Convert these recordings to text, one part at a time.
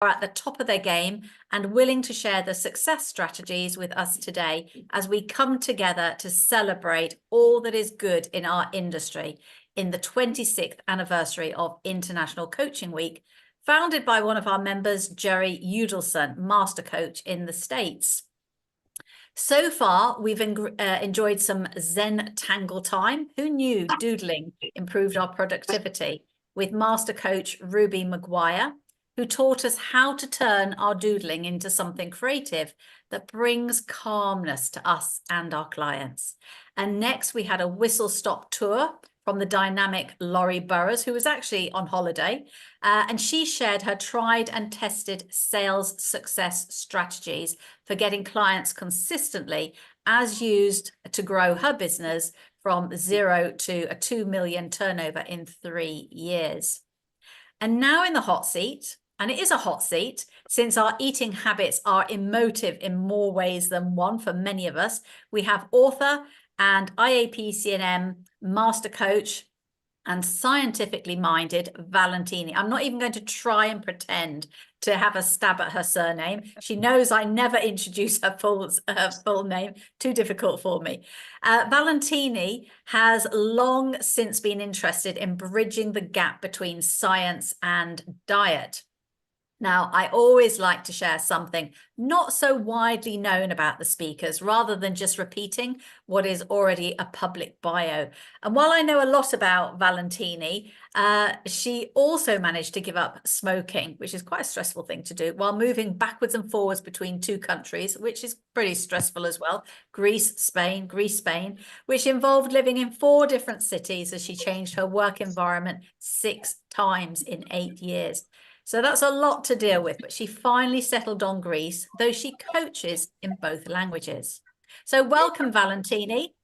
are at the top of their game and willing to share the success strategies with us today as we come together to celebrate all that is good in our industry in the 26th anniversary of International Coaching Week, founded by one of our members, Jerry Udelson, master coach in the States. So far, we've enjoyed some Zen tangle time. Who knew doodling improved our productivity? With master coach Ruby Maguire, who taught us how to turn our doodling into something creative that brings calmness to us and our clients. And next, we had a whistle-stop tour from the dynamic Laurie Burrows, who was actually on holiday, and she shared her tried and tested sales success strategies for getting clients consistently as used to grow her business from 0 to a 2 million turnover in 3 years. And now in the hot seat, and it is a hot seat since our eating habits are emotive in more ways than one for many of us, we have author and IAPCM master coach and scientifically minded Valentini. I'm not even going to try and pretend to have a stab at her surname. She knows I never introduce her full name. Too difficult for me. Valentini has long since been interested in bridging the gap between science and diet. Now, I always like to share something not so widely known about the speakers, rather than just repeating what is already a public bio. And while I know a lot about Valentini, she also managed to give up smoking, which is quite a stressful thing to do, while moving backwards and forwards between 2 countries, which is pretty stressful as well, Greece, Spain, which involved living in 4 different cities as she changed her work environment 6 times in 8 years. So that's a lot to deal with, but she finally settled on Greece, though she coaches in both languages. So welcome, Valentini.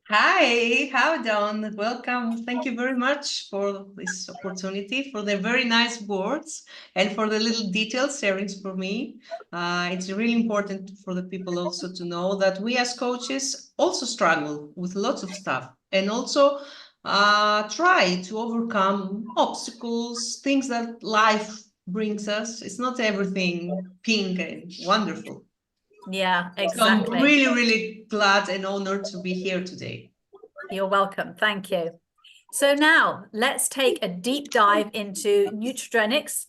Hi, how Dawn? Welcome. Thank you very much for this opportunity, for the very nice words, and for the little details sharings for me. It's really important for the people also to know that we as coaches also struggle with lots of stuff, and also try to overcome obstacles, things that life brings us. It's not everything pink and wonderful. Yeah, exactly. So I'm really, really glad and honored to be here today. You're welcome. Thank you. So now let's take a deep dive into nutrigenics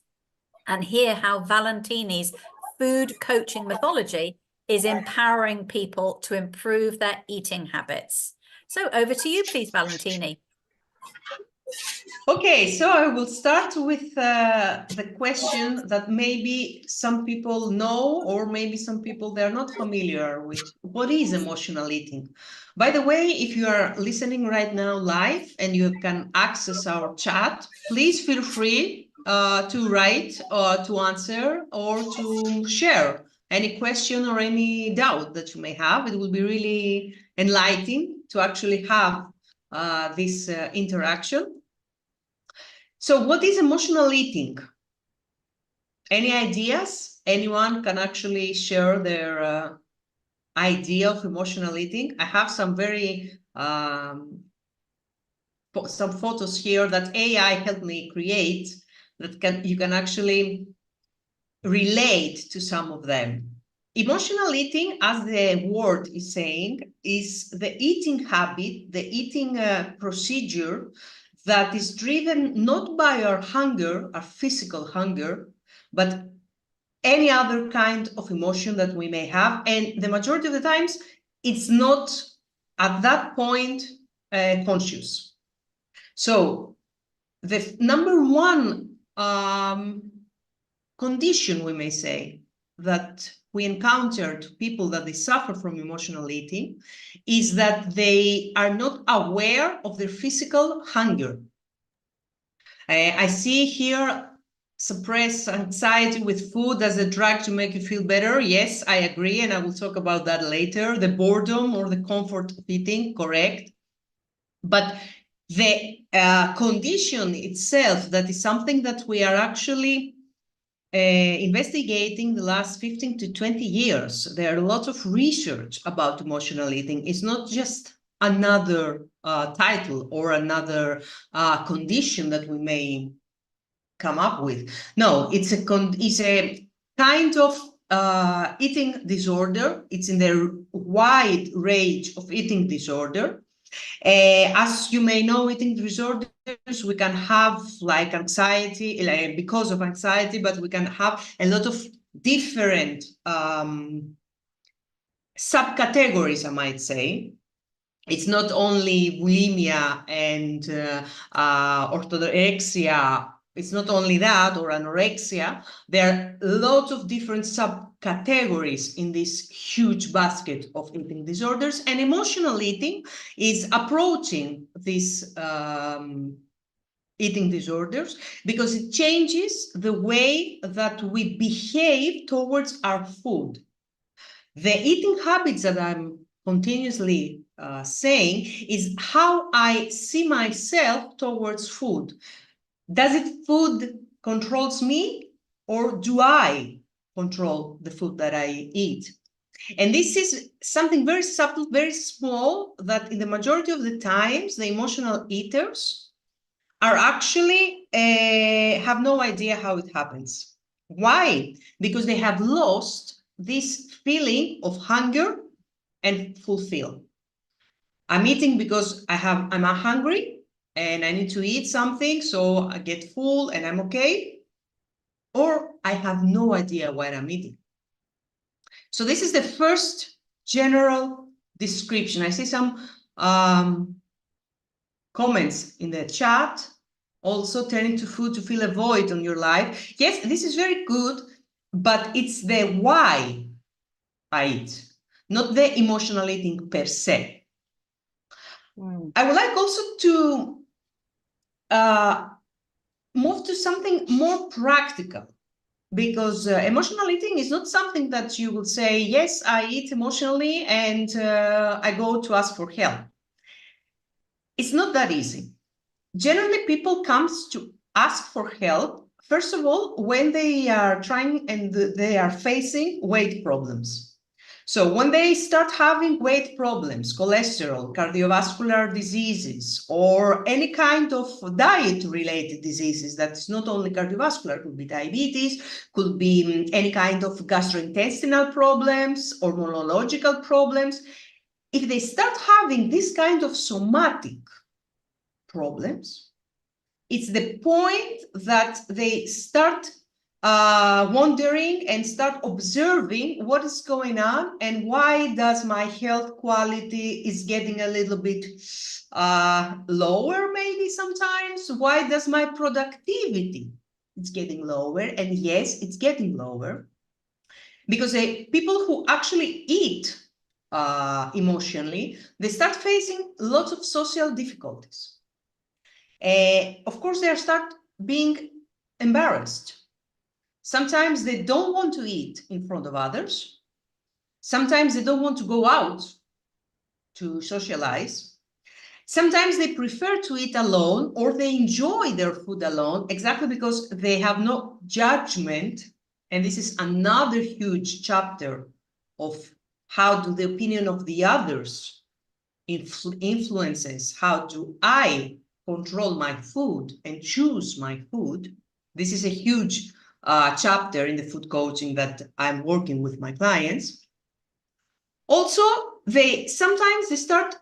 and hear how Valentini's food coaching methodology is empowering people to improve their eating habits. So over to you, please, Valentini. Okay, so I will start with the question that maybe some people know, or maybe some people they're not familiar with. What is emotional eating? By the way, if you are listening right now live and you can access our chat, please feel free to write or to answer or to share any question or any doubt that you may have. It will be really enlightening to actually have this interaction. So what is emotional eating? Any ideas? Anyone can actually share their idea of emotional eating? I have some very some photos here that AI helped me create that you can actually relate to some of them. Emotional eating, as the word is saying, is the eating habit, the eating procedure that is driven not by our hunger, our physical hunger, but any other kind of emotion that we may have. And the majority of the times, it's not at that point conscious. So the number one condition, we may say, that we encounter to people that they suffer from emotional eating is that they are not aware of their physical hunger. I see here suppress anxiety with food as a drug to make you feel better. Yes, I agree, and I will talk about that later. The boredom or the comfort of eating, correct. But the condition itself, that is something that we are actually investigating the last 15 to 20 years. There are a lot of research about emotional eating. It's not just another title or another condition that we may come up with. No, it's a kind of eating disorder. It's in the wide range of eating disorder. As you may know, eating disorders, we can have like anxiety, like because of anxiety, but we can have a lot of different subcategories, I might say. It's not only bulimia and orthorexia. It's not only that, or anorexia. There are lots of different subcategories in this huge basket of eating disorders, and emotional eating is approaching these eating disorders because it changes the way that we behave towards our food. The eating habits that I'm continuously saying is how I see myself towards food. Does it food controls me, or do I control the food that I eat? And this is something very subtle, very small, that in the majority of the times, the emotional eaters are actually have no idea how it happens. Why? Because they have lost this feeling of hunger and fulfill. I'm eating because I'm hungry and I need to eat something, so I get full and I'm okay. Or I have no idea what I'm eating. So this is the first general description. I see some comments in the chat. Also, turning to food to fill a void on your life. Yes, this is very good, but it's the why I eat, not the emotional eating per se. I would like also to move to something more practical, because emotional eating is not something that you will say, yes, I eat emotionally and I go to ask for help. It's not that easy. Generally, people come to ask for help, first of all, when they are trying and they are facing weight problems. So when they start having weight problems, cholesterol, cardiovascular diseases, or any kind of diet-related diseases, that's not only cardiovascular, could be diabetes, could be any kind of gastrointestinal problems or neurological problems. If they start having this kind of somatic problems, it's the point that they start wondering and start observing what is going on and why does my health quality is getting a little bit lower, maybe sometimes. Why does my productivity is getting lower? And yes, it's getting lower because people who actually eat emotionally, they start facing lots of social difficulties. Of course, they start being embarrassed. Sometimes they don't want to eat in front of others. Sometimes they don't want to go out to socialize. Sometimes they prefer to eat alone, or they enjoy their food alone, exactly because they have no judgment. And this is another huge chapter of how do the opinion of the others influences how do I control my food and choose my food. This is a huge chapter in the food coaching that I'm working with my clients. Also, they sometimes start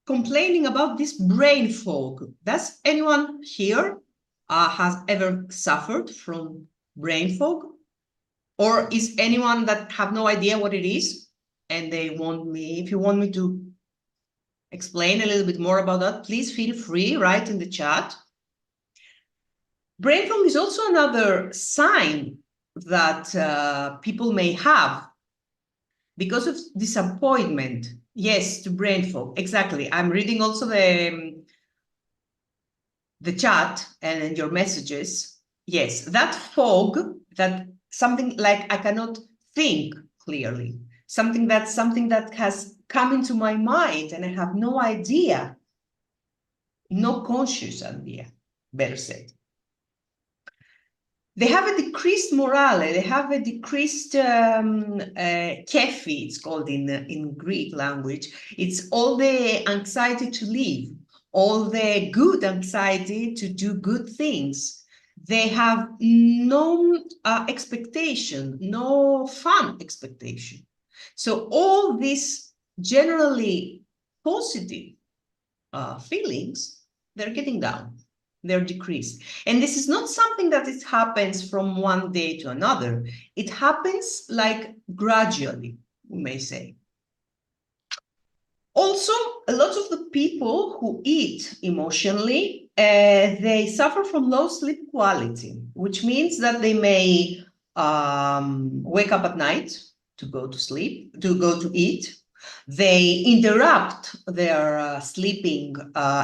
complaining about this brain fog. Does anyone here has ever suffered from brain fog? Or is anyone that have no idea what it is and they want me, if you want me to explain a little bit more about that, please feel free, write in the chat. Brain fog is also another sign that people may have because of disappointment. Yes, to brain fog, exactly. I'm reading also the chat and your messages. Yes, that fog, that something like I cannot think clearly, something that has come into my mind and I have no idea, no conscious idea, better said. They have a decreased morale, they have a decreased kefi, it's called in Greek language. It's all the anxiety to live, all the good anxiety to do good things. They have no expectation, no fun expectation. So all these generally positive feelings, they're getting down, they're decreased. And this is not something that it happens from one day to another. It happens like gradually, we may say. Also, a lot of the people who eat emotionally, they suffer from low sleep quality, which means that they may wake up at night to go to sleep, to go to eat. They interrupt their sleeping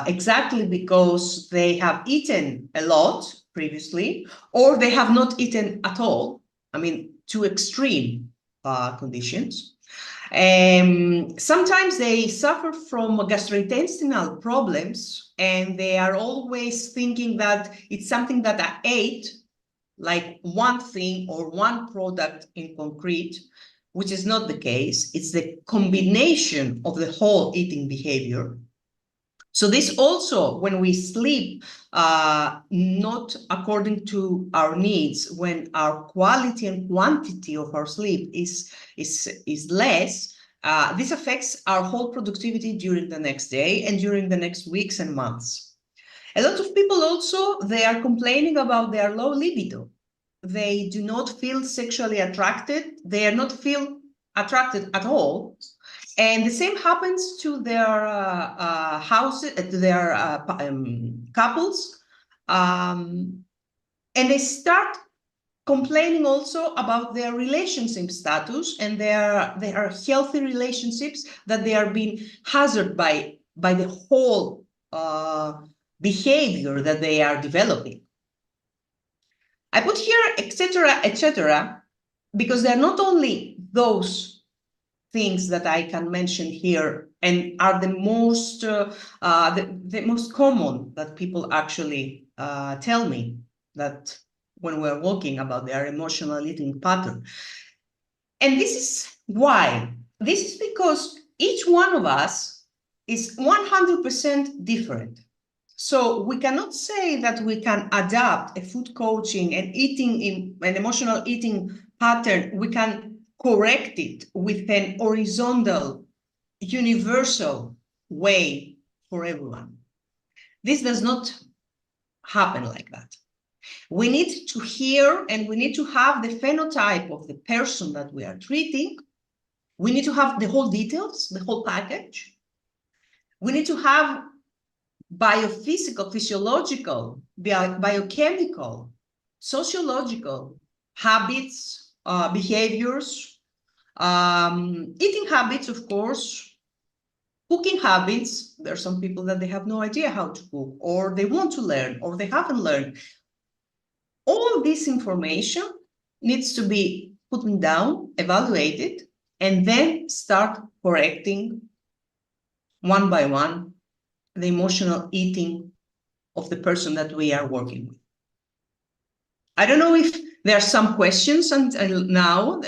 exactly because they have eaten a lot previously, or they have not eaten at all. I mean, two extreme conditions. Sometimes they suffer from gastrointestinal problems, and they are always thinking that it's something that I ate, like one thing or one product in concrete, which is not the case. It's the combination of the whole eating behavior. So this also, when we sleep not according to our needs, when our quality and quantity of our sleep is less, this affects our whole productivity during the next day and during the next weeks and months. A lot of people also, they are complaining about their low libido. They do not feel sexually attracted. They are not feel attracted at all. And the same happens to their houses, to their couples. And they start complaining also about their relationship status and their healthy relationships, that they are being hazarded by the whole behavior that they are developing. I put here, etc., because they're not only those things that I can mention here and are the most common that people actually tell me, that when we're talking about their emotional eating pattern. And this is why. This is because each one of us is 100% different. So we cannot say that we can adapt a food coaching and an emotional eating pattern. We can correct it with an horizontal, universal way for everyone. This does not happen like that. We need to hear and we need to have the phenotype of the person that we are treating. We need to have the whole details, the whole package. We need to have biophysical, physiological, biochemical, sociological habits, behaviors, eating habits, of course, cooking habits. There are some people that they have no idea how to cook, or they want to learn, or they haven't learned. All this information needs to be put down, evaluated, and then start correcting one by one the emotional eating of the person that we are working with. I don't know if there are some questions until now.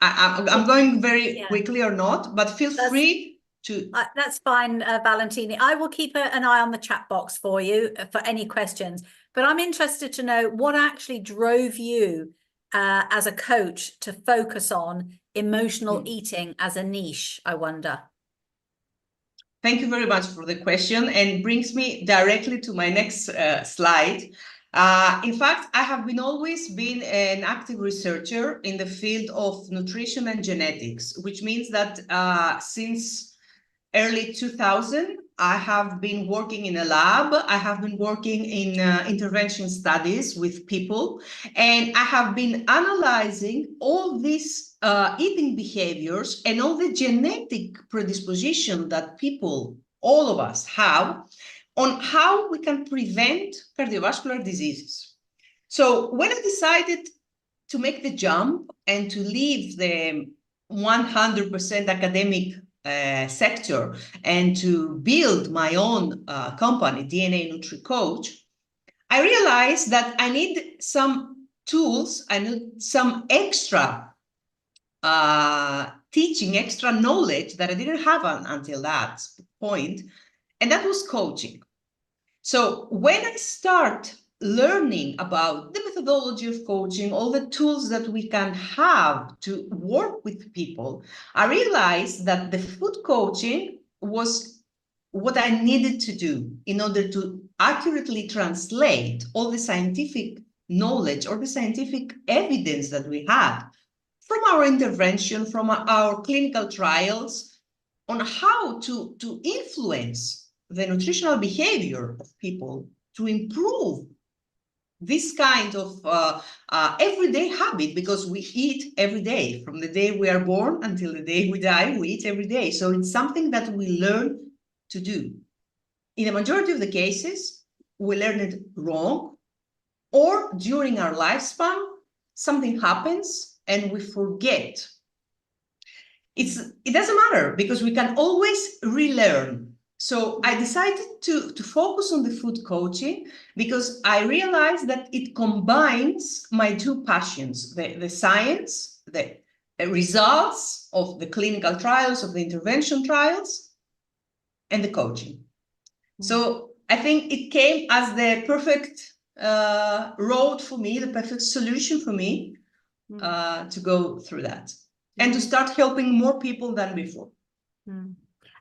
I'm going very quickly or not, but feel free to. That's fine, Valentini. I will keep an eye on the chat box for you for any questions. But I'm interested to know what actually drove you as a coach to focus on emotional eating as a niche, I wonder. Thank you very much for the question, and brings me directly to my next slide. In fact, I have always been an active researcher in the field of nutrition and genetics, which means that since early 2000, I have been working in a lab. I have been working in intervention studies with people, and I have been analyzing all these eating behaviors and all the genetic predisposition that people, all of us, have on how we can prevent cardiovascular diseases. So when I decided to make the jump and to leave the 100% academic sector and to build my own company, DNA NutriCoach, I realized that I need some tools, I need some extra teaching, extra knowledge that I didn't have until that point, and that was coaching. So when I start learning about the methodology of coaching, all the tools that we can have to work with people, I realized that the food coaching was what I needed to do in order to accurately translate all the scientific knowledge or the scientific evidence that we had from our intervention, from our clinical trials, on how to influence the nutritional behavior of people to improve this kind of everyday habit, because we eat every day. From the day we are born until the day we die, we eat every day. So it's something that we learn to do. In the majority of the cases, we learn it wrong, or during our lifespan, something happens and we forget. It doesn't matter, because we can always relearn. So I decided to focus on the food coaching because I realized that it combines my two passions, the science, the results of the clinical trials, of the intervention trials, and the coaching. So I think it came as the perfect road for me, the perfect solution for me to go through that and to start helping more people than before.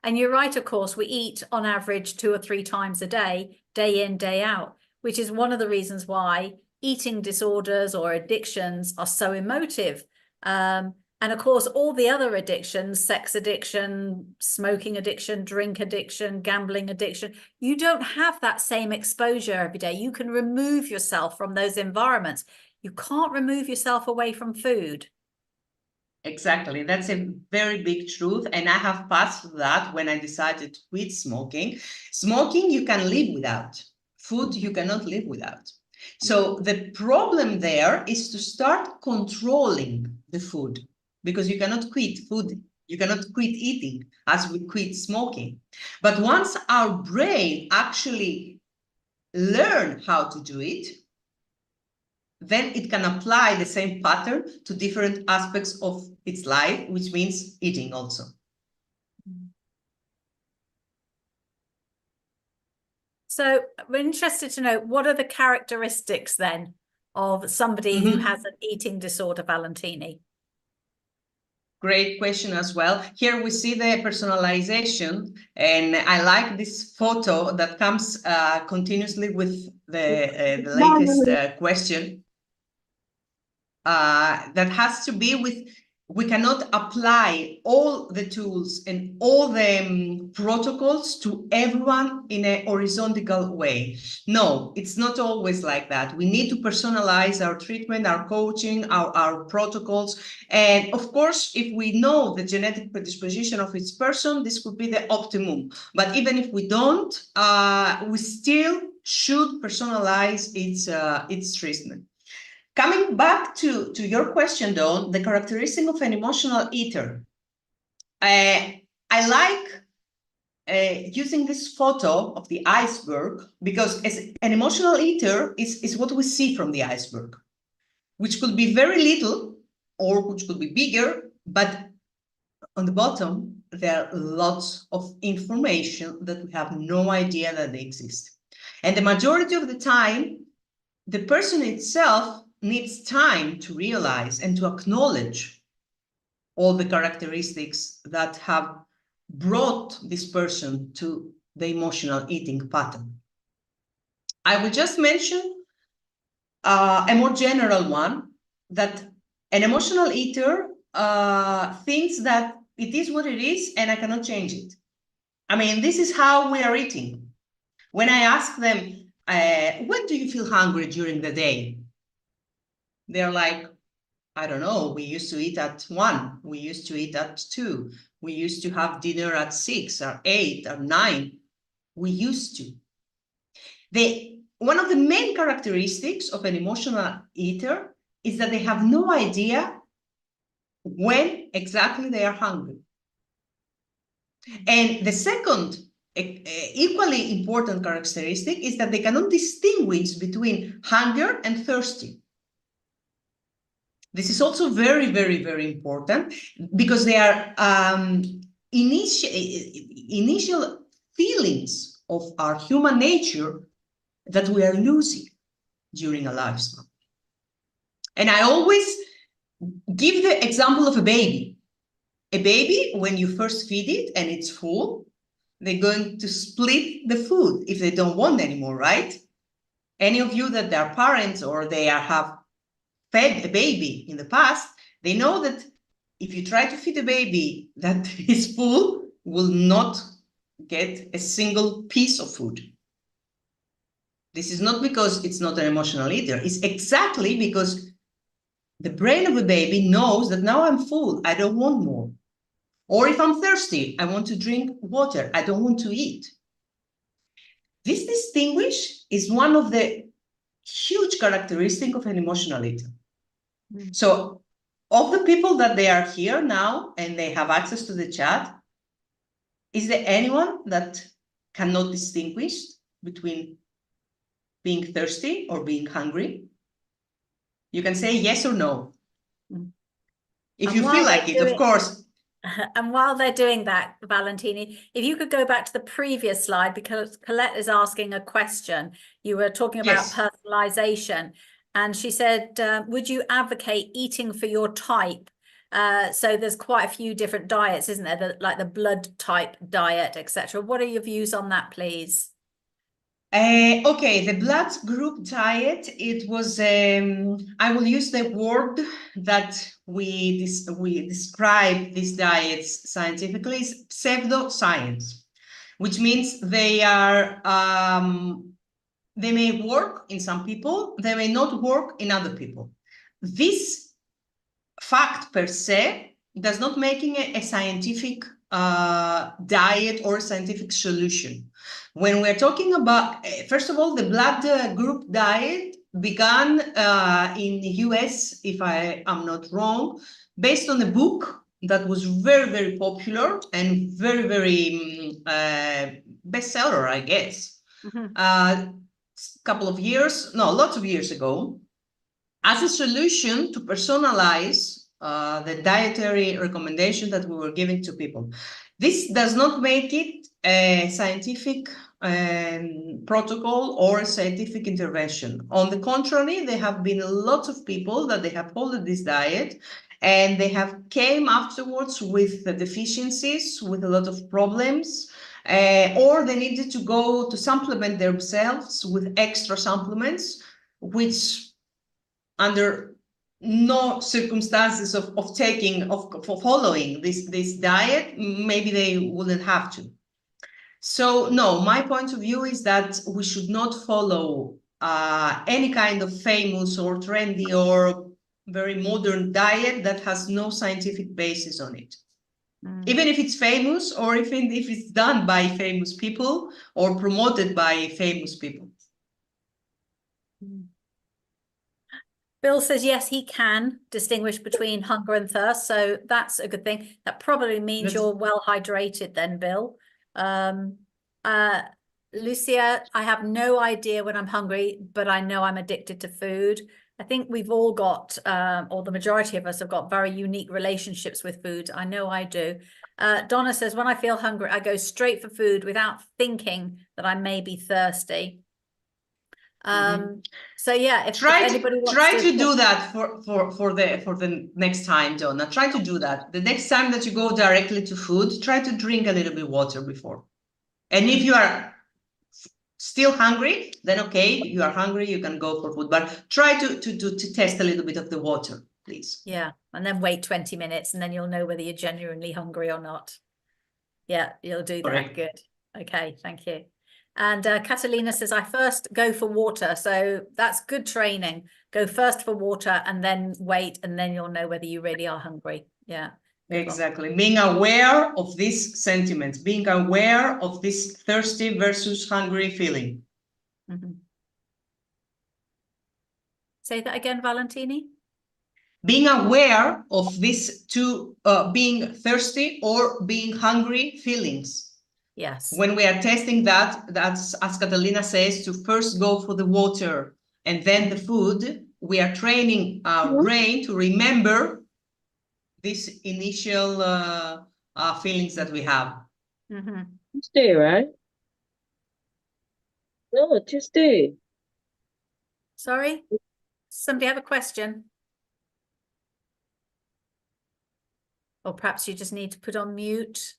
And you're right, of course, we eat on average 2 or 3 times a day in, day out, which is one of the reasons why eating disorders or addictions are so emotive. And of course, all the other addictions, sex addiction, smoking addiction, drink addiction, gambling addiction, you don't have that same exposure every day. You can remove yourself from those environments. You can't remove yourself away from food. Exactly. That's a very big truth. And I have passed through that when I decided to quit smoking. Smoking, you can live without. Food, you cannot live without. So the problem there is to start controlling the food, because you cannot quit food. You cannot quit eating as we quit smoking. But once our brain actually learn how to do it, then it can apply the same pattern to different aspects of its life, which means eating also. So we're interested to know, what are the characteristics then of somebody who has an eating disorder, Valentini? Great question as well. Here we see the personalization, and I like this photo that comes continuously with the latest question. That has to be with, we cannot apply all the tools and all the protocols to everyone in a horizontal way. No, it's not always like that. We need to personalize our treatment, our coaching, our protocols. And of course, if we know the genetic predisposition of each person, this could be the optimum. But even if we don't, we still should personalize its treatment. Coming back to your question, Dawn, the characteristic of an emotional eater. I like using this photo of the iceberg, because as an emotional eater is what we see from the iceberg, which could be very little or which could be bigger, but on the bottom, there are lots of information that we have no idea that they exist. And the majority of the time, the person itself needs time to realize and to acknowledge all the characteristics that have brought this person to the emotional eating pattern. I will just mention a more general one, that an emotional eater thinks that it is what it is and I cannot change it. I mean, this is how we are eating. When I ask them, when do you feel hungry during the day? They're like, I don't know, we used to eat at 1, we used to eat at 2, we used to have dinner at 6 or 8 or 9. We used to. One of the main characteristics of an emotional eater is that they have no idea when exactly they are hungry. And the second equally important characteristic is that they cannot distinguish between hunger and thirsty. This is also very, very, very important, because they are initial feelings of our human nature that we are losing. during a lifespan. And I always give the example of a baby. A baby, when you first feed it and it's full, they're going to split the food if they don't want anymore, right? Any of you that are parents or have fed a baby in the past, they know that if you try to feed a baby that is full, will not get a single piece of food. This is not because it's not an emotional eater. It's exactly because the brain of a baby knows that now I'm full, I don't want more. Or if I'm thirsty, I want to drink water, I don't want to eat. This distinguish is one of the huge characteristics of an emotional eater. So of the people that they are here now and they have access to the chat, is there anyone that cannot distinguish between being thirsty or being hungry? You can say yes or no. If you feel like it, of course. And while they're doing that, Valentini, if you could go back to the previous slide, because Colette is asking a question. You were talking about personalization, and she said, would you advocate eating for your type? So there's quite a few different diets, isn't there? Like the blood type diet, etc. What are your views on that, please? Okay, the blood group diet, it was, I will use the word that we describe these diets scientifically, is pseudoscience, which means they are, they may work in some people, they may not work in other people. This fact per se does not make it a scientific diet or a scientific solution. When we're talking about, first of all, the blood group diet began in the US, if I am not wrong, based on a book that was very, very popular and very, very bestseller, I guess. Couple of years, no, lots of years ago, as a solution to personalize the dietary recommendation that we were giving to people. This does not make it a scientific protocol or a scientific intervention. On the contrary, there have been a lot of people that they have followed this diet and they have came afterwards with the deficiencies, with a lot of problems, or they needed to go to supplement themselves with extra supplements, which under no circumstances of following this diet, maybe they wouldn't have to. So no, my point of view is that we should not follow any kind of famous or trendy or very modern diet that has no scientific basis on it. Even if it's famous or even if it's done by famous people or promoted by famous people. Bill says, yes, he can distinguish between hunger and thirst. So that's a good thing. That probably means you're well hydrated then, Bill. Lucia, I have no idea when I'm hungry, but I know I'm addicted to food. I think we've all got, or the majority of us have got very unique relationships with food. I know I do. Donna says, when I feel hungry, I go straight for food without thinking that I may be thirsty. So yeah, if anybody wants to do that for the next time, Donna. Try to do that. The next time that you go directly to food, try to drink a little bit water before. And if you are still hungry, then okay, you are hungry, you can go for food. But try to test a little bit of the water, please. Yeah, and then wait 20 minutes and then you'll know whether you're genuinely hungry or not. Yeah, you'll do that. Correct. Good. Okay, thank you. And Catalina says, I first go for water. So that's good training. Go first for water and then wait, and then you'll know whether you really are hungry. Yeah. Exactly. One. Being aware of these sentiments, being aware of this thirsty versus hungry feeling. Say that again, Valentini. Being aware of these two, being thirsty or being hungry feelings. Yes. When we are testing that, that's, as Catalina says, to first go for the water and then the food, we are training our brain to remember these initial feelings that we have. Tuesday, right? No, Tuesday. Sorry, somebody have a question? Or perhaps you just need to put on mute.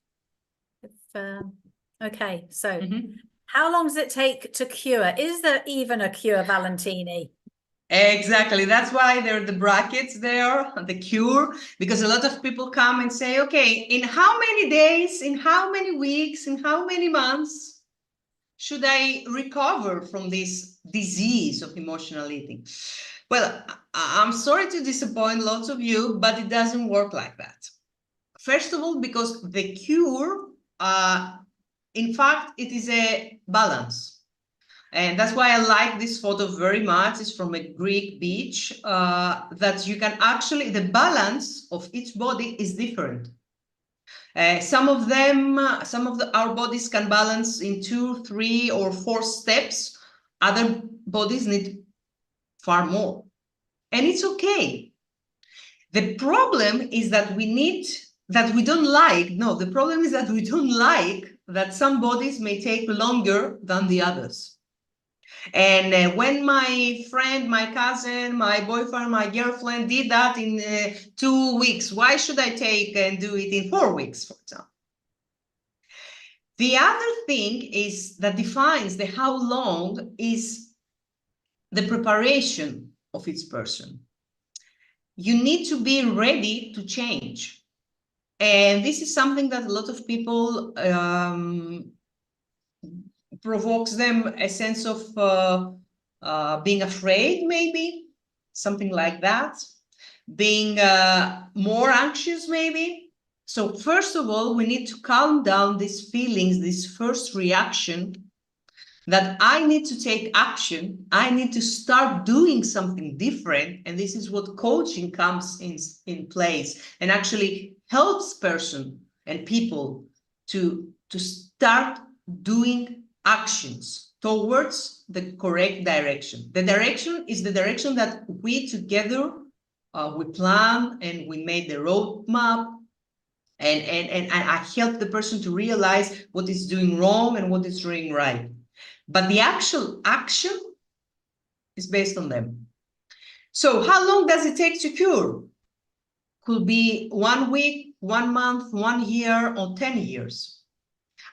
Okay, so how long does it take to cure? Is there even a cure, Valentini? Exactly. That's why there are the brackets there, the cure, because a lot of people come and say, okay, in how many days, in how many weeks, in how many months should I recover from this disease of emotional eating? Well, I'm sorry to disappoint lots of you, but it doesn't work like that. First of all, because the cure, in fact, it is a balance. And that's why I like this photo very much. It's from a Greek beach, that you can actually, the balance of each body is different. Some of our bodies can balance in 2, 3, or 4 steps. Other bodies need far more. And it's okay. The problem is that we don't like, no, the problem is that we don't like that some bodies may take longer than the others. And when my friend, my cousin, my boyfriend, my girlfriend did that in 2 weeks, why should I take and do it in 4 weeks, for example? The other thing is that defines the how long is the preparation of each person. You need to be ready to change. And this is something that a lot of people provokes them a sense of being afraid, maybe, something like that, being more anxious, maybe. So first of all, we need to calm down these feelings, this first reaction that I need to take action, I need to start doing something different. And this is what coaching comes in place and actually helps person and people to start doing actions towards the correct direction. The direction is the direction that we together, we plan and we made the roadmap, and I help the person to realize what is doing wrong and what is doing right. But the actual action is based on them. So how long does it take to cure? Could be 1 week, 1 month, 1 year, or 10 years.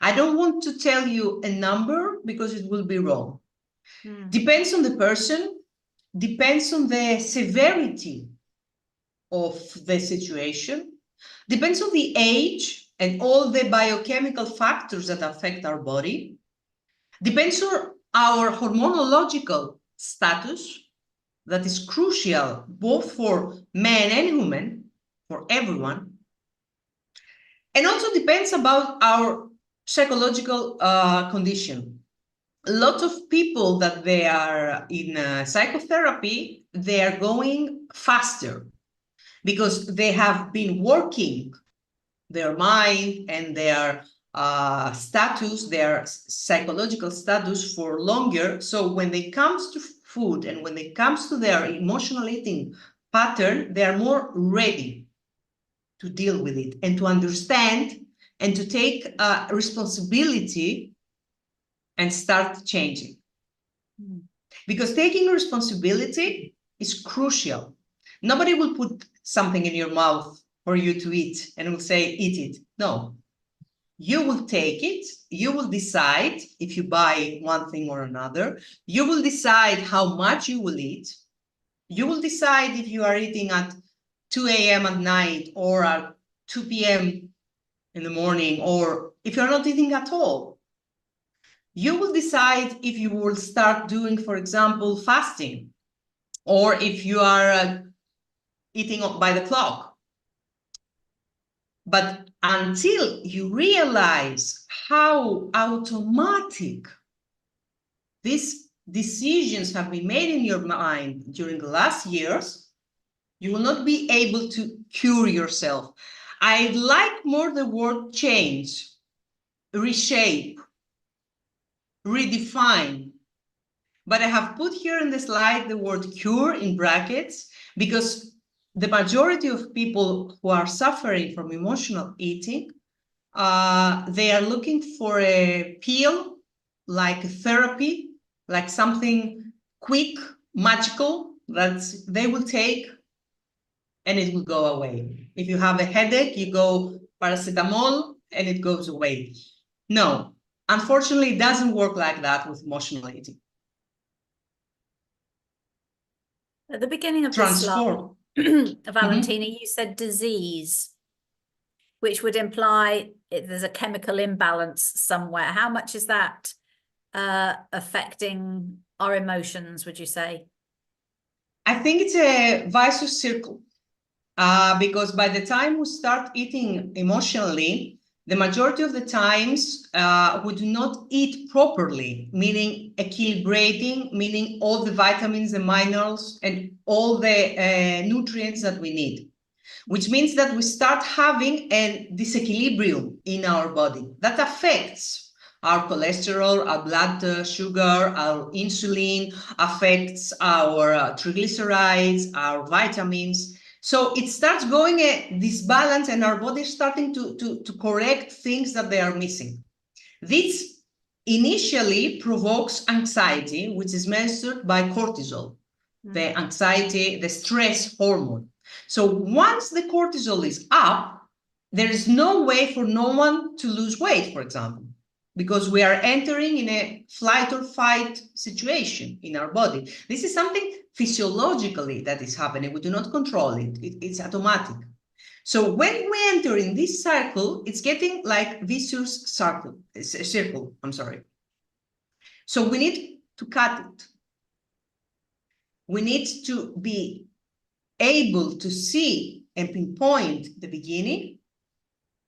I don't want to tell you a number because it will be wrong. Depends on the person, depends on the severity of the situation, depends on the age and all the biochemical factors that affect our body, depends on our hormonological status, that is crucial both for men and women, for everyone, and also depends about our psychological condition. A lot of people that they are in psychotherapy, they are going faster because they have been working their mind and their status, their psychological status for longer. So when it comes to food and when it comes to their emotional eating pattern, they are more ready to deal with it and to understand and to take responsibility and start changing. Because taking responsibility is crucial. Nobody will put something in your mouth for you to eat and will say, eat it. No, you will take it. You will decide if you buy one thing or another. You will decide how much you will eat. You will decide if you are eating at 2 a.m. at night or at 2 p.m. in the morning, or if you're not eating at all. You will decide if you will start doing, for example, fasting, or if you are eating by the clock. But until you realize how automatic these decisions have been made in your mind during the last years, you will not be able to cure yourself. I like more the word change, reshape, redefine. But I have put here in the slide the word cure in brackets because the majority of people who are suffering from emotional eating, they are looking for a pill, like a therapy, like something quick, magical that they will take and it will go away. If you have a headache, you go paracetamol and it goes away. No, unfortunately, it doesn't work like that with emotional eating. At the beginning of this slide, Valentini, you said disease, which would imply there's a chemical imbalance somewhere. How much is that affecting our emotions, would you say? I think it's a vicious circle because by the time we start eating emotionally, the majority of the times we do not eat properly, meaning equilibrating, meaning all the vitamins, the minerals, and all the nutrients that we need, which means that we start having a disequilibrium in our body that affects our cholesterol, our blood sugar, our insulin, affects our triglycerides, our vitamins. So it starts going a disbalance and our body is starting to correct things that they are missing. This initially provokes anxiety, which is measured by cortisol, the anxiety, the stress hormone. So once the cortisol is up, there is no way for no one to lose weight, for example, because we are entering in a flight or fight situation in our body. This is something physiologically that is happening. We do not control it. It's automatic. So when we enter in this cycle, it's getting like vicious circle, I'm sorry. So we need to cut it. We need to be able to see and pinpoint the beginning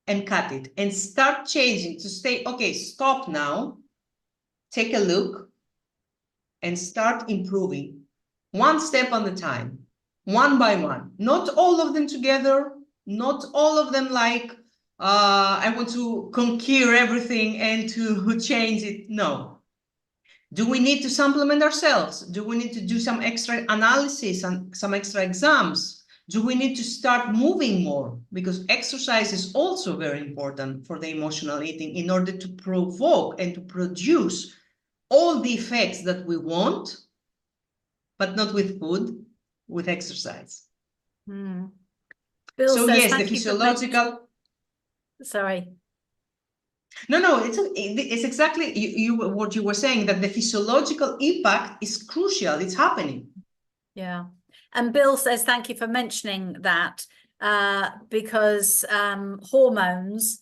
and cut it and start changing to stay, okay, stop now, take a look and start improving one step at a time, one by one, not all of them together, not all of them like, I want to conquer everything and to change it. No. Do we need to supplement ourselves? Do we need to do some extra analysis and some extra exams? Do we need to start moving more? Because exercise is also very important for the emotional eating in order to provoke and to produce all the effects that we want, but not with food, with exercise. Bill so says, yes, the physiological... Sorry. No, it's exactly what you were saying, that the physiological impact is crucial. It's happening. Yeah. And Bill says, thank you for mentioning that, because hormones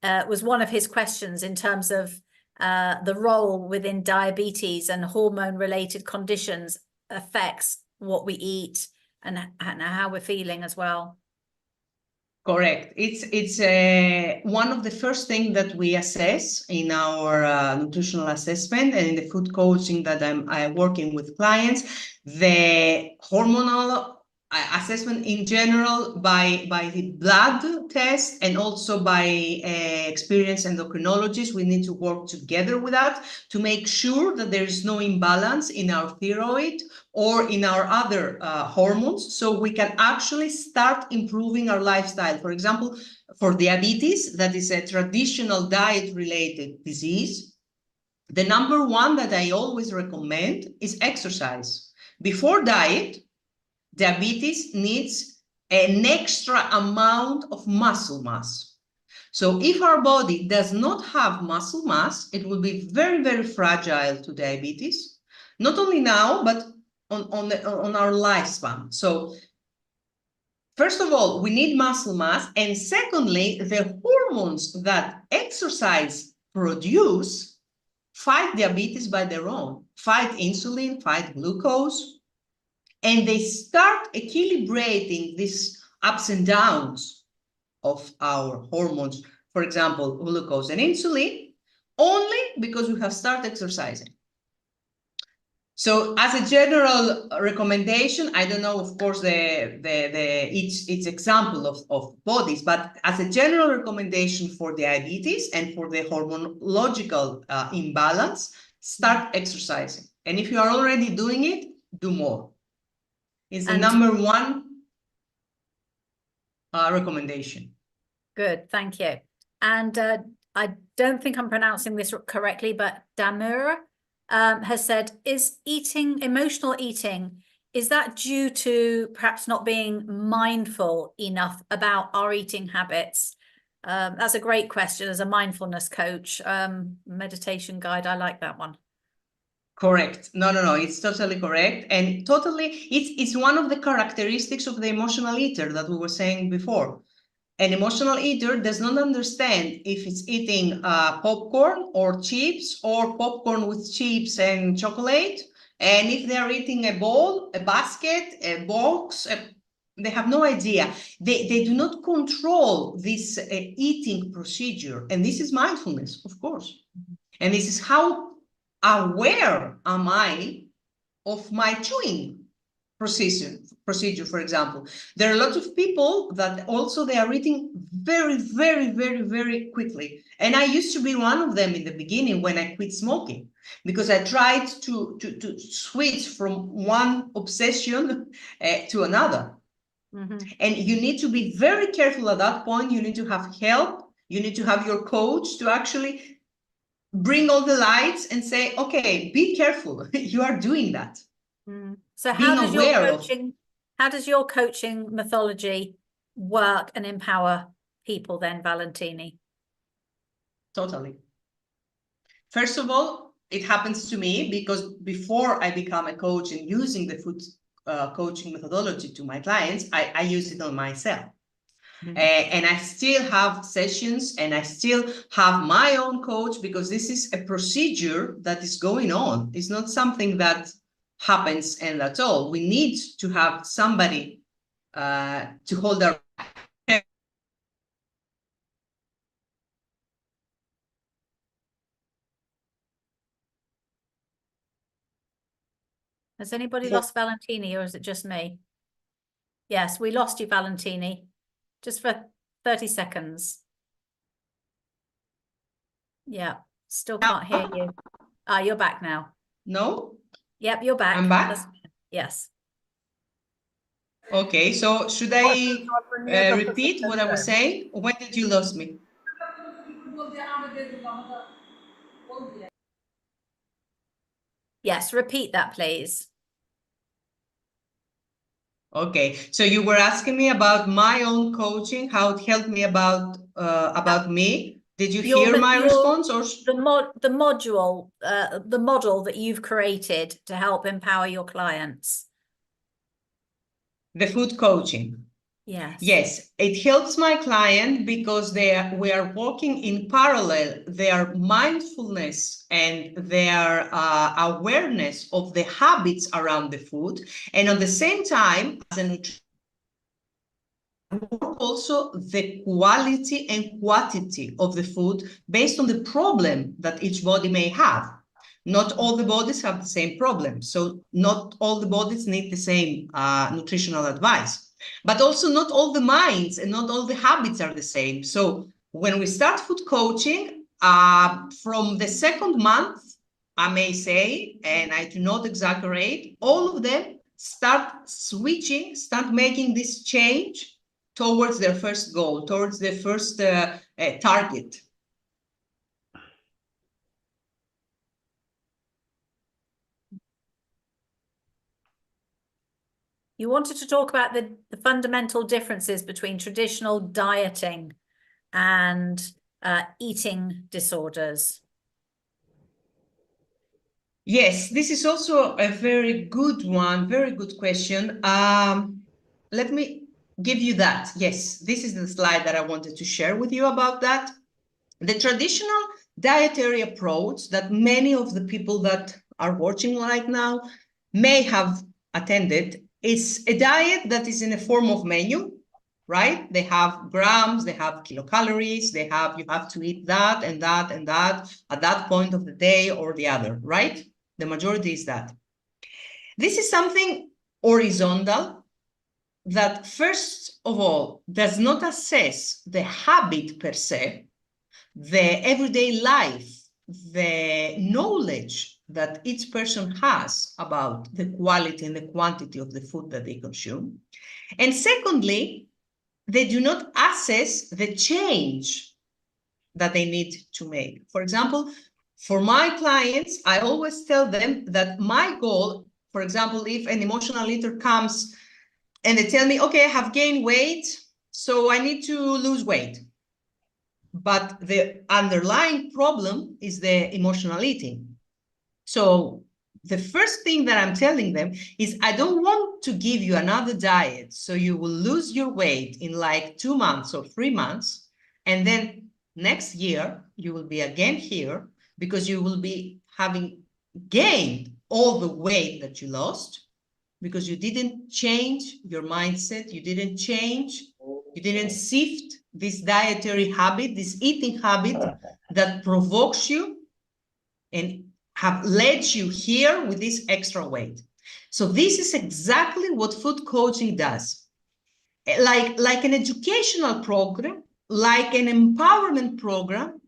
was one of his questions in terms of the role within diabetes and hormone-related conditions affects what we eat and how we're feeling as well. Correct. It's one of the first things that we assess in our nutritional assessment and in the food coaching that I'm working with clients, the hormonal assessment in general by the blood test and also by experienced endocrinologists. We need to work together with that to make sure that there is no imbalance in our thyroid or in our other hormones, so we can actually start improving our lifestyle. For example, for diabetes, that is a traditional diet-related disease, the number one that I always recommend is exercise. Before diet, diabetes needs an extra amount of muscle mass. So if our body does not have muscle mass, it will be very, very fragile to diabetes, not only now, but on our lifespan. So first of all, we need muscle mass. And secondly, the hormones that exercise produce fight diabetes by their own, fight insulin, fight glucose, and they start equilibrating these ups and downs of our hormones, for example, glucose and insulin, only because we have started exercising. So as a general recommendation, I don't know, of course, each example of bodies, but as a general recommendation for diabetes and for the hormonological imbalance, start exercising. And if you are already doing it, do more. It's the number one recommendation. Good, thank you. And I don't think I'm pronouncing this correctly, but Damur has said, is emotional eating, is that due to perhaps not being mindful enough about our eating habits? That's a great question as a mindfulness coach, meditation guide. I like that one. Correct. No, it's totally correct. And totally, it's one of the characteristics of the emotional eater that we were saying before. An emotional eater does not understand if it's eating popcorn or chips, or popcorn with chips and chocolate. And if they're eating a bowl, a basket, a box, they have no idea. They do not control this eating procedure. And this is mindfulness, of course. And this is how aware am I of my chewing procedure, for example. There are a lot of people that also they are eating very, very, very, very quickly. And I used to be one of them in the beginning when I quit smoking, because I tried to switch from one obsession to another. And you need to be very careful at that point. You need to have help. You need to have your coach to actually bring all the lights and say, okay, be careful. You are doing that. So how does your coaching methodology work and empower people then, Valentini? Totally. First of all, it happens to me because before I become a coach and using the food coaching methodology to my clients, I use it on myself. And I still have sessions and I still have my own coach, because this is a procedure that is going on. It's not something that happens and that's all. We need to have somebody to hold our. Has anybody lost Valentini, or is it just me? Yes, we lost you, Valentini, just for 30 seconds. Yeah, still can't hear you. Ah, you're back now. No? Yep, you're back. I'm back? Yes. Okay, so should I repeat what I was saying? When did you lose me? Yes, repeat that, please. Okay, so you were asking me about my own coaching, how it helped me about me. Did you hear my response, or the model that you've created to help empower your clients? The food coaching? Yes. Yes, it helps my client because we are working in parallel their mindfulness and their awareness of the habits around the food, and at the same time, as a nutrition, also the quality and quantity of the food based on the problem that each body may have. Not all the bodies have the same problem, so not all the bodies need the same nutritional advice. But also not all the minds and not all the habits are the same. So when we start food coaching, from the second month, I may say, and I do not exaggerate, all of them start switching, start making this change towards their first goal, towards their first target. You wanted to talk about the fundamental differences between traditional dieting and eating disorders. Yes, this is also a very good one, very good question. Let me give you that. Yes, this is the slide that I wanted to share with you about that. The traditional dietary approach that many of the people that are watching right now may have attended is a diet that is in a form of menu, right? They have grams, they have kilocalories, you have to eat that and that and that at that point of the day or the other, right? The majority is that. This is something horizontal that, first of all, does not assess the habit per se, the everyday life, the knowledge that each person has about the quality and the quantity of the food that they consume. And secondly, they do not assess the change that they need to make. For example, For my clients, I always tell them that my goal, for example, if an emotional eater comes and they tell me, okay, I have gained weight, so I need to lose weight. But the underlying problem is the emotional eating. So the first thing that I'm telling them is, I don't want to give you another diet so you will lose your weight in like 2 months or 3 months. And then next year, you will be again here because you will be having gained all the weight that you lost because you didn't change your mindset. You didn't change. You didn't shift this dietary habit, this eating habit that provokes you and have led you here with this extra weight. So this is exactly what food coaching does. Like an educational program, like an empowerment program,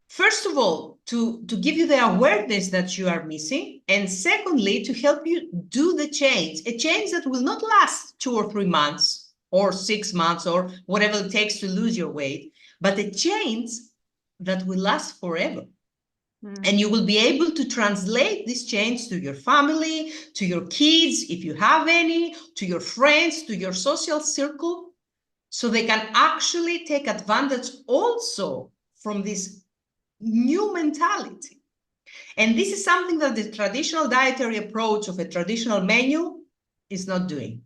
first of all, to give you the awareness that you are missing, and secondly, to help you do the change, a change that will not last 2 or 3 months or 6 months or whatever it takes to lose your weight, but a change that will last forever. And you will be able to translate this change to your family, to your kids, if you have any, to your friends, to your social circle, so they can actually take advantage also from this new mentality. And this is something that the traditional dietary approach of a traditional menu is not doing.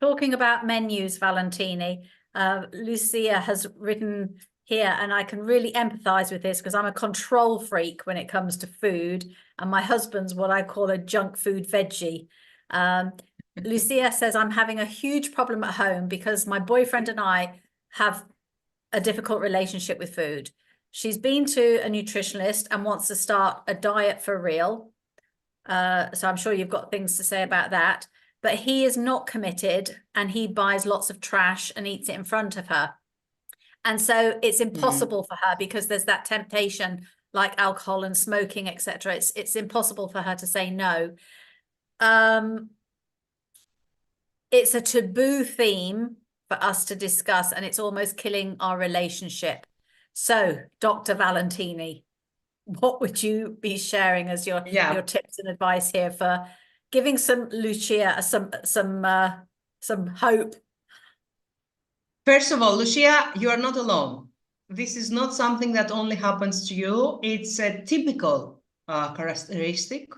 Talking about menus, Valentini, Lucia has written here, and I can really empathize with this because I'm a control freak when it comes to food, and my husband's what I call a junk food veggie. Lucia says, I'm having a huge problem at home because my boyfriend and I have a difficult relationship with food. She's been to a nutritionist and wants to start a diet for real. So I'm sure you've got things to say about that. But he is not committed and he buys lots of trash and eats it in front of her. And so it's impossible for her because there's that temptation like alcohol and smoking, etc. It's impossible for her to say no. It's a taboo theme for us to discuss, and it's almost killing our relationship. So, Dr. Valentini, what would you be sharing as your tips and advice here for giving some Lucia some hope? First of all, Lucia, you are not alone. This is not something that only happens to you. It's a typical characteristic.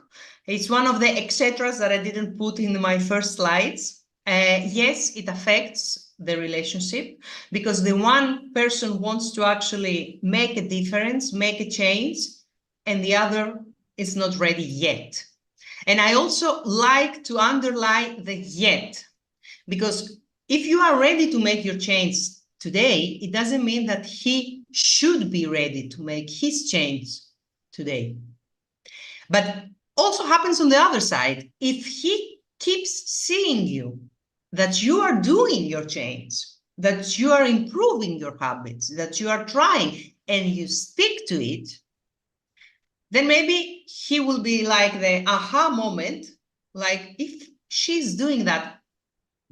It's one of the etceteras that I didn't put in my first slides. Yes, it affects the relationship because the one person wants to actually make a difference, make a change, and the other is not ready yet. And I also like to underline the yet, because if you are ready to make your change today, it doesn't mean that he should be ready to make his change today. But also happens on the other side. If he keeps seeing you, that you are doing your change, that you are improving your habits, that you are trying and you stick to it, then maybe he will be like the aha moment, like, if she's doing that,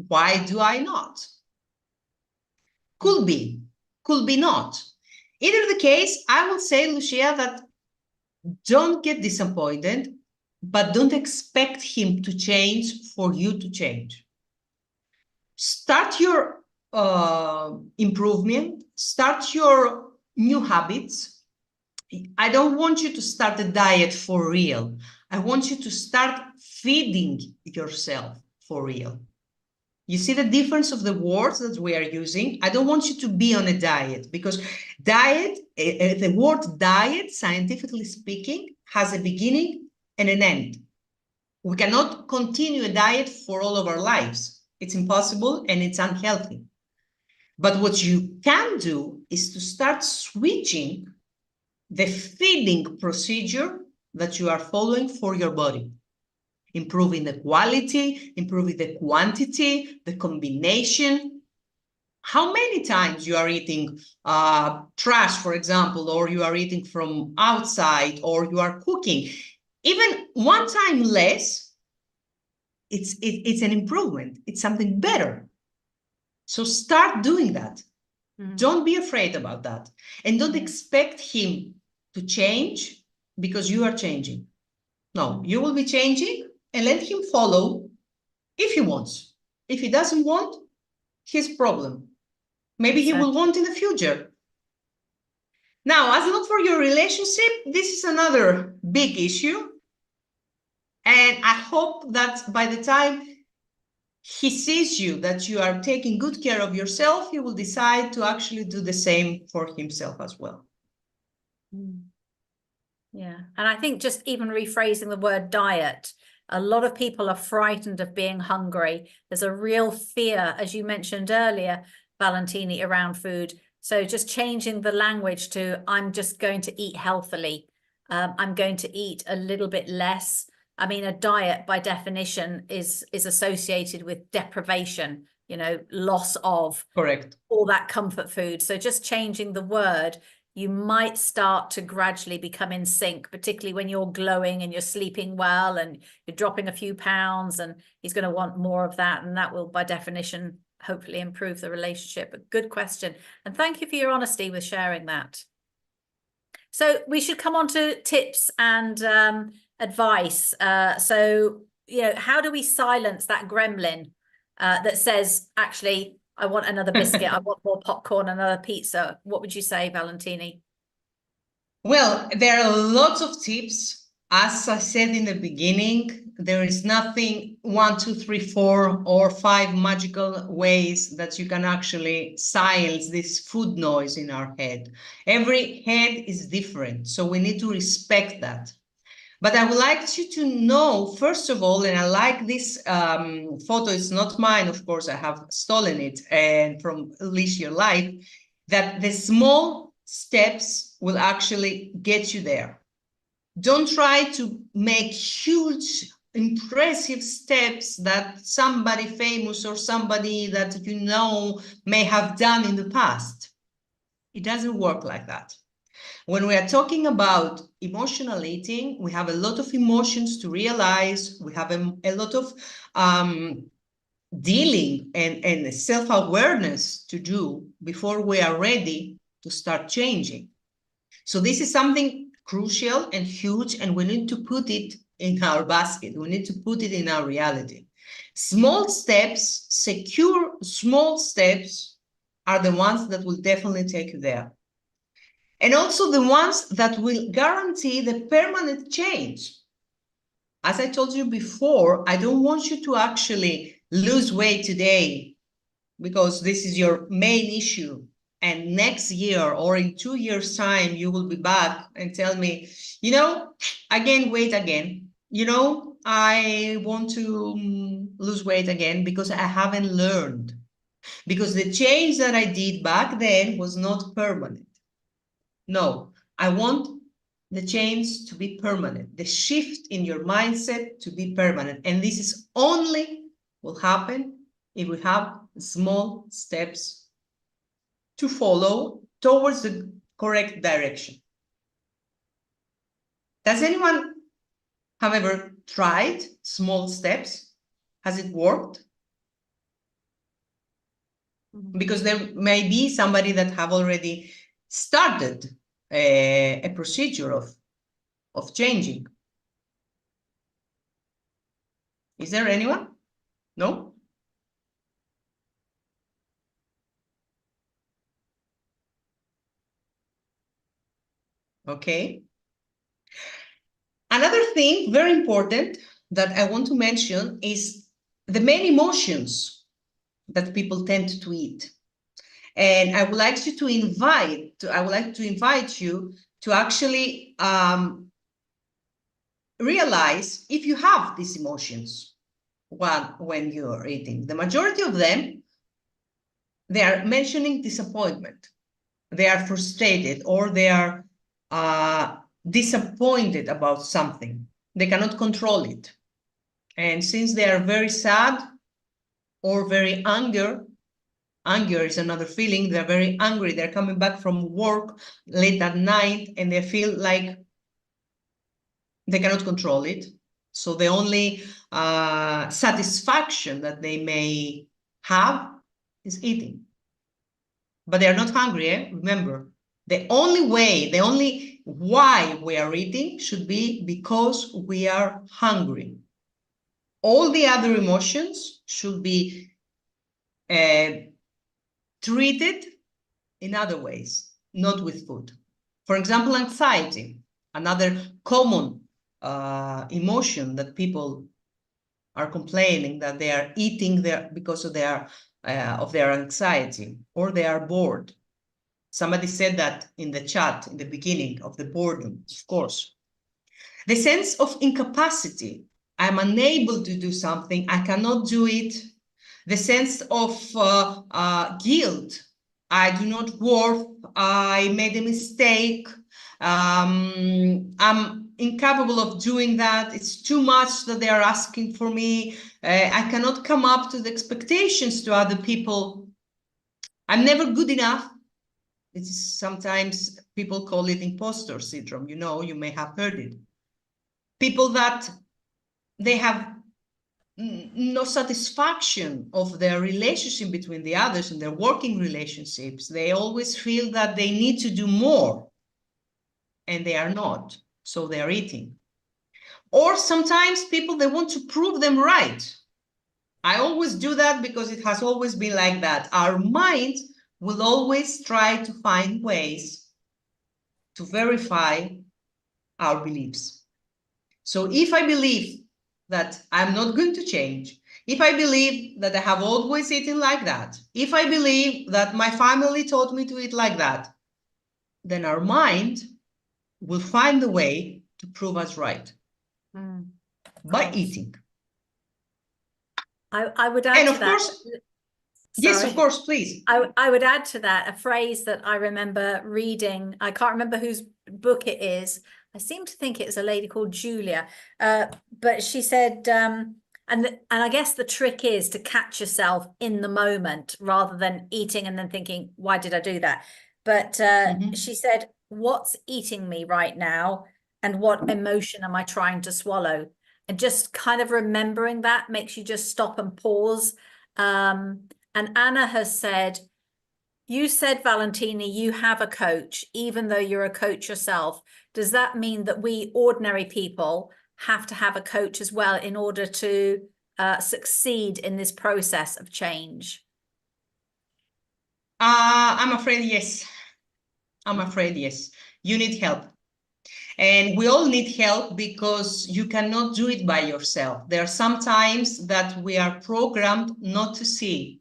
why do I not? Could be not. Either the case, I will say, Lucia, that don't get disappointed, but don't expect him to change for you to change. Start your improvement, start your new habits. I don't want you to start a diet for real. I want you to start feeding yourself for real. You see the difference of the words that we are using? I don't want you to be on a diet, because diet, the word diet, scientifically speaking, has a beginning and an end. We cannot continue a diet for all of our lives. It's impossible and it's unhealthy. But what you can do is to start switching the feeding procedure that you are following for your body. Improving the quality, improving the quantity, the combination. How many times you are eating trash, for example, or you are eating from outside, or you are cooking. Even one time less, it's an improvement. It's something better. So start doing that. Don't be afraid about that. And don't expect him to change because you are changing. No, you will be changing and let him follow if he wants. If he doesn't want, his problem. Maybe he will want in the future. Now, as not for your relationship, this is another big issue. And I hope that by the time he sees you, that you are taking good care of yourself, he will decide to actually do the same for himself as well. Yeah. And I think just even rephrasing the word diet, a lot of people are frightened of being hungry. There's a real fear, as you mentioned earlier, Valentini, around food. So just changing the language to, I'm just going to eat healthily. I'm going to eat a little bit less. I mean, a diet by definition is associated with deprivation, you know, loss of all that comfort food. So just changing the word, you might start to gradually become in sync, particularly when you're glowing and you're sleeping well and you're dropping a few pounds, and he's going to want more of that. And that will, by definition, hopefully improve the relationship. But good question. And thank you for your honesty with sharing that. So we should come on to tips and advice. So, you know, how do we silence that gremlin that says, actually, I want another biscuit, I want more popcorn, another pizza? What would you say, Valentini? Well, there are lots of tips. As I said in the beginning, there is nothing 1, 2, 3, 4 or 5 magical ways that you can actually silence this food noise in our head. Every head is different, so we need to respect that. But I would like you to know, first of all, and I like this photo, it's not mine, of course, I have stolen it and from Unleash Your Life, that the small steps will actually get you there. Don't try to make huge, impressive steps that somebody famous or somebody that you know may have done in the past. It doesn't work like that. When we are talking about emotional eating, we have a lot of emotions to realize. We have a lot of dealing and self-awareness to do before we are ready to start changing. So this is something crucial and huge, and we need to put it in our basket. We need to put it in our reality. Small steps, secure small steps, are the ones that will definitely take you there. And also the ones that will guarantee the permanent change. As I told you before, I don't want you to actually lose weight today because this is your main issue. And next year or in 2 years' time, you will be back and tell me, you know, I gained weight again. You know, I want to lose weight again because I haven't learned. Because the change that I did back then was not permanent. No, I want the change to be permanent, the shift in your mindset to be permanent. And this is only will happen if we have small steps to follow towards the correct direction. Does anyone have ever tried small steps? Has it worked? Because there may be somebody that have already started a procedure of changing. Is there anyone? No? Okay. Another thing very important that I want to mention is the main emotions that people tend to eat. And I would like you to invite you to actually realize if you have these emotions when you're eating. The majority of them, they are mentioning disappointment. They are frustrated or they are disappointed about something. They cannot control it. And since they are very sad or very anger is another feeling, they're very angry, they're coming back from work late at night and they feel like they cannot control it. So the only satisfaction that they may have is eating. but they're not hungry, eh? Remember, the only why we are eating should be because we are hungry. All the other emotions should be treated in other ways, not with food. For example, anxiety, another common emotion that people are complaining that they are eating because of their anxiety, or they are bored. Somebody said that in the chat in the beginning of the boredom, of course. The sense of incapacity. I'm unable to do something. I cannot do it. The sense of guilt. I do not worth. I made a mistake. I'm incapable of doing that. It's too much that they are asking for me. I cannot come up to the expectations to other people. I'm never good enough. It's sometimes people call it imposter syndrome. You may have heard it. People that they have no satisfaction of their relationship between the others and their working relationships. They always feel that they need to do more, and they are not, so they are eating. Or sometimes people, they want to prove them right. I always do that because it has always been like that. Our mind will always try to find ways to verify our beliefs. So if I believe that I'm not going to change, if I believe that I have always eaten like that, if I believe that my family taught me to eat like that, then our mind will find the way to prove us right by eating. I would add And to of that. course, yes, of course, please. I would add to that a phrase that I remember reading. I can't remember whose book it is. I seem to think it's a lady called Julia, but she said, and I guess the trick is to catch yourself in the moment rather than eating and then thinking, why did I do that? But she said, what's eating me right now, and what emotion am I trying to swallow? And just kind of remembering that makes you just stop and pause. And Anna has said, you said, Valentini, you have a coach, even though you're a coach yourself. Does that mean that we ordinary people have to have a coach as well in order to succeed in this process of change? I'm afraid yes. I'm afraid yes. You need help. And we all need help because you cannot do it by yourself. There are some times that we are programmed not to see.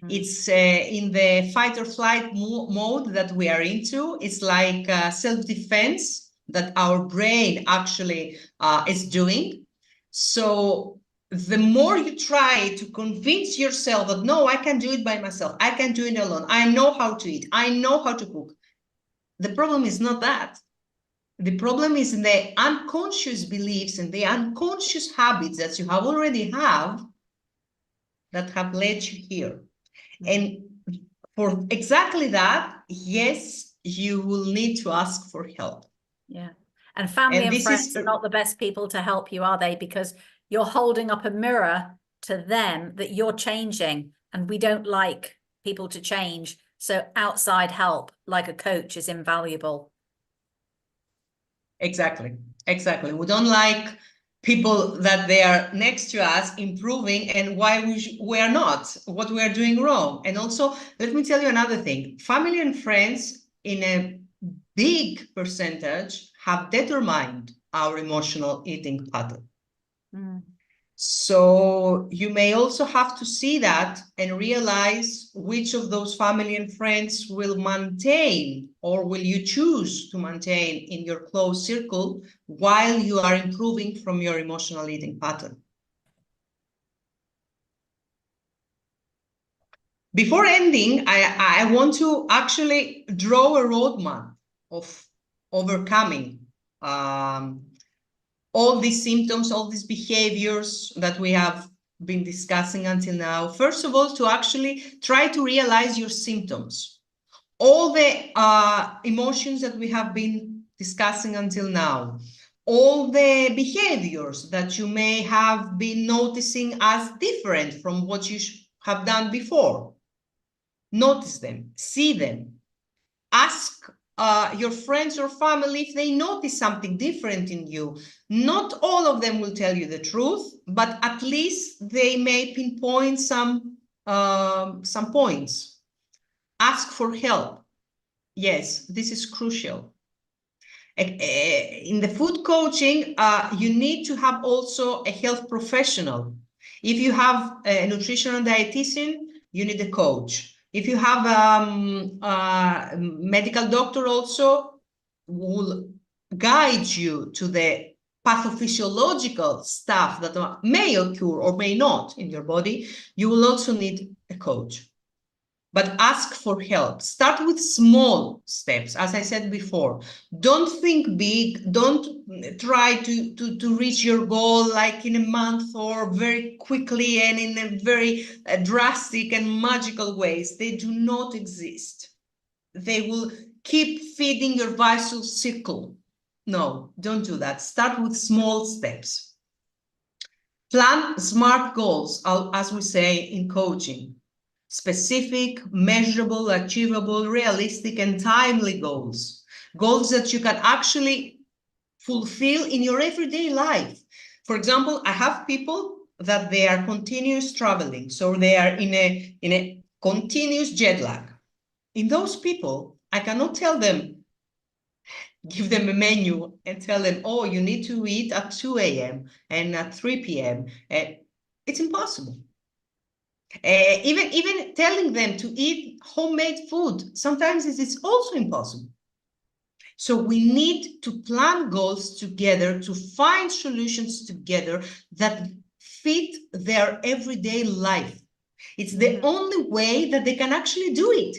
It's in the fight or flight mode that we are into. It's like self-defense that our brain actually is doing. So the more you try to convince yourself that, no, I can do it by myself, I can do it alone, I know how to eat, I know how to cook. The problem is not that. The problem is in the unconscious beliefs and the unconscious habits that you have already that have led you here. And for exactly that, yes, you will need to ask for help. Yeah. And family and friends are not the best people to help you, are they? Because you're holding up a mirror to them that you're changing, and we don't like people to change. So outside help, like a coach, is invaluable. Exactly. Exactly. We don't like people that they are next to us improving and why we are not, what we are doing wrong. And also, let me tell you another thing. Family and friends in a big percentage have determined our emotional eating pattern. So you may also have to see that and realize which of those family and friends will maintain, or will you choose to maintain in your close circle while you are improving from your emotional eating pattern. Before ending, I want to actually draw a roadmap of overcoming all these symptoms, all these behaviors that we have been discussing until now. First of all, to actually try to realize your symptoms. All the emotions that we have been discussing until now, all the behaviors that you may have been noticing as different from what you have done before. Notice them, see them. Ask your friends or family if they notice something different in you. Not all of them will tell you the truth, but at least they may pinpoint some points. Ask for help. Yes, this is crucial. In the food coaching, you need to have also a health professional. If you have a nutritional dietitian, you need a coach. If you have a medical doctor also, will guide you to the pathophysiological stuff that may occur or may not in your body, you will also need a coach. But ask for help. Start with small steps, as I said before. Don't think big. Don't try to reach your goal like in a month or very quickly and in a very drastic and magical ways. They do not exist. They will keep feeding your vicious circle. No, don't do that. Start with small steps. Plan smart goals, as we say in coaching. Specific, measurable, achievable, realistic, and timely goals. Goals that you can actually fulfill in your everyday life. For example, I have people that they are continuous traveling, so they are in a continuous jet lag. In those people, I cannot tell them, give them a menu and tell them, oh, you need to eat at 2 a.m. and at 3 p.m. It's impossible. Even telling them to eat homemade food, sometimes it's also impossible. So we need to plan goals together, to find solutions together that fit their everyday life. It's the only way that they can actually do it.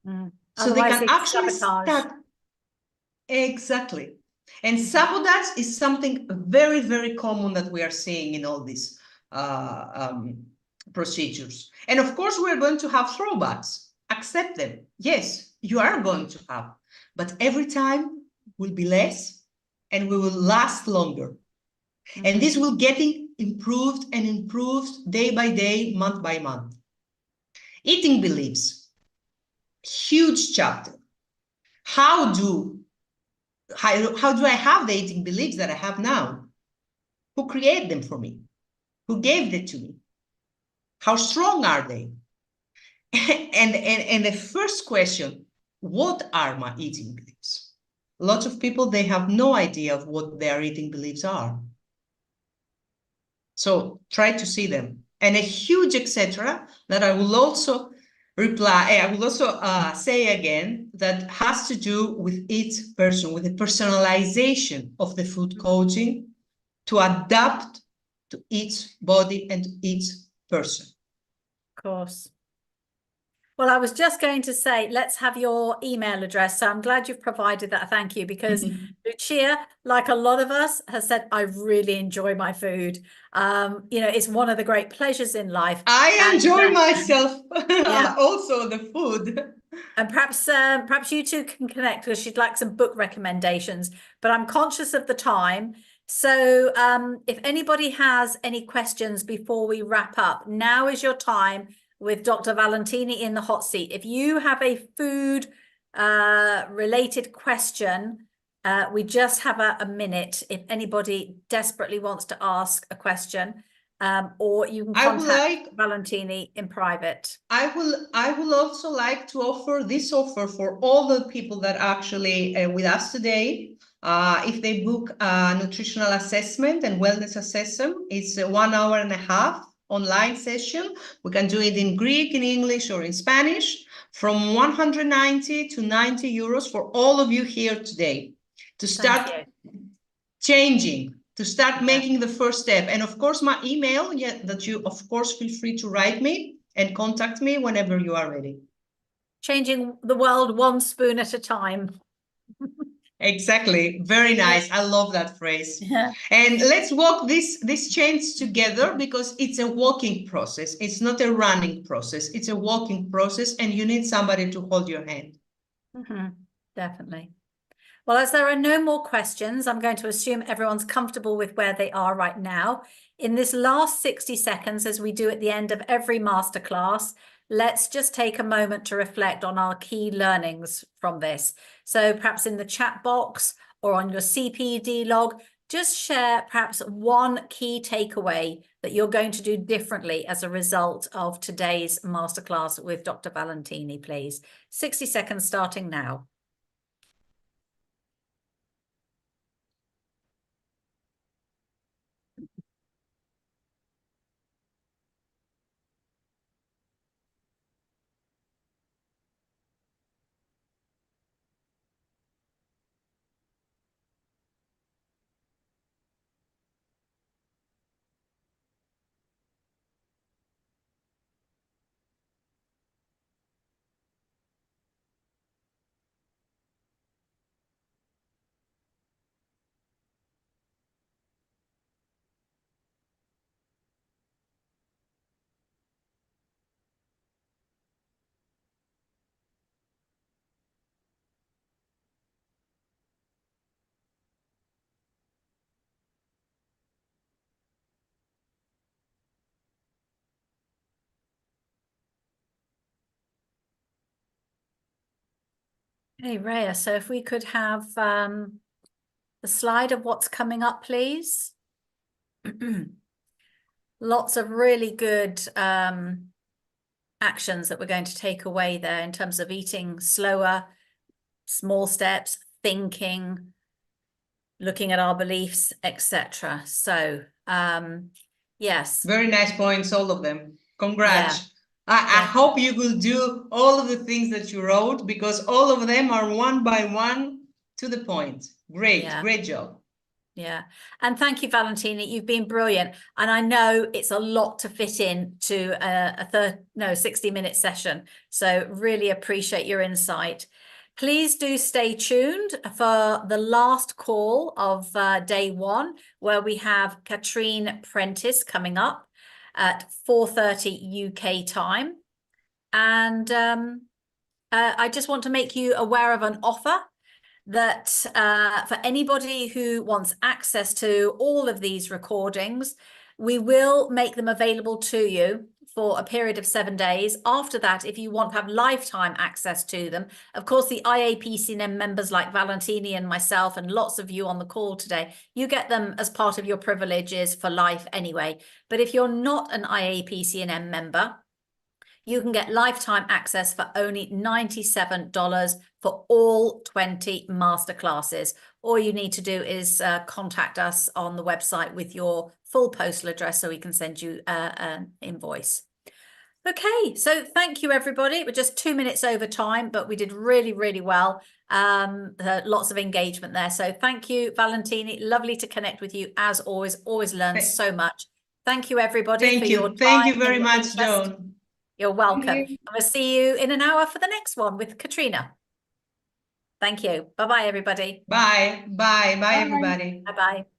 So Otherwise, they can actually sabotage. start. Exactly. And sabotage is something very, very common that we are seeing in all these procedures. And of course, we're going to have throwbacks. Accept them. Yes, you are going to have. But every time will be less and we will last longer. And this will getting improved and improved day by day, month by month. Eating beliefs. Huge chapter. How do I have the eating beliefs that I have now? Who created them for me? Who gave them to me? How strong are they? and the first question, what are my eating beliefs? Lots of people, they have no idea of what their eating beliefs are. So try to see them. And a huge etc. that I will also say again, that has to do with each person, with the personalization of the food coaching to adapt to each body and each person. Of course. Well, I was just going to say, let's have your email address. So I'm glad you've provided that. Thank you. Because Lucia, like a lot of us, has said, I really enjoy my food. It's one of the great pleasures in life. I enjoy myself, also the food. And perhaps you two can connect because she'd like some book recommendations, but I'm conscious of the time. So if anybody has any questions before we wrap up, now is your time with Dr. Valentini in the hot seat. If you have a food related question, we just have a minute. If anybody desperately wants to ask a question, or you can contact Valentini in private. I will also like to offer this offer for all the people that actually with us today. If they book a nutritional assessment and wellness assessment, it's 1 hour and a half online session. We can do it in Greek, in English, or in Spanish, from 190 to 90 euros for all of you here today to start changing, to start making the first step. And of course, my email, that you, of course, feel free to write me and contact me whenever you are ready. Changing the world one spoon at a time. Exactly. Very nice. I love that phrase. And let's walk this change together, because it's a walking process. It's not a running process. It's a walking process, and you need somebody to hold your hand. Definitely. Well, as there are no more questions, I'm going to assume everyone's comfortable with where they are right now. In this last 60 seconds, as we do at the end of every masterclass, let's just take a moment to reflect on our key learnings from this. So perhaps in the chat box or on your CPD log, just share perhaps one key takeaway that you're going to do differently as a result of today's masterclass with Dr. Valentini, please. 60 seconds starting now. Hey, Rhea, so if we could have the slide of what's coming up, please. Lots of really good actions that we're going to take away there in terms of eating slower, small steps, thinking, looking at our beliefs, etc. So, yes. Very nice points, all of them. Congrats. Yeah. I hope you will do all of the things that you wrote, because all of them are one by one to the point. Great, great job. Yeah. And thank you, Valentini. You've been brilliant. And I know it's a lot to fit in to a 60-minute session. So really appreciate your insight. Please do stay tuned for the last call of day one, where we have Katrine Prentice coming up at 4:30 UK time. And I just want to make you aware of an offer that for anybody who wants access to all of these recordings, we will make them available to you for a period of 7 days. After that, if you want to have lifetime access to them, of course, the IAPCM members like Valentini and myself and lots of you on the call today, you get them as part of your privileges for life anyway. But if you're not an IAPCM member, you can get lifetime access for only $97 for all 20 masterclasses. All you need to do is contact us on the website with your full postal address so we can send you an invoice. Okay, so thank you, everybody. We're just 2 minutes over time, but we did really, really well. Lots of engagement there. So thank you, Valentini. Lovely to connect with you as always. Always learn so much. Thank you, everybody, for your time. Thank you very much, Joan. You're welcome. And we'll see you in an hour for the next one with Katrina. Thank you. Bye-bye, everybody. Bye. Bye. Bye, everybody. Bye-bye.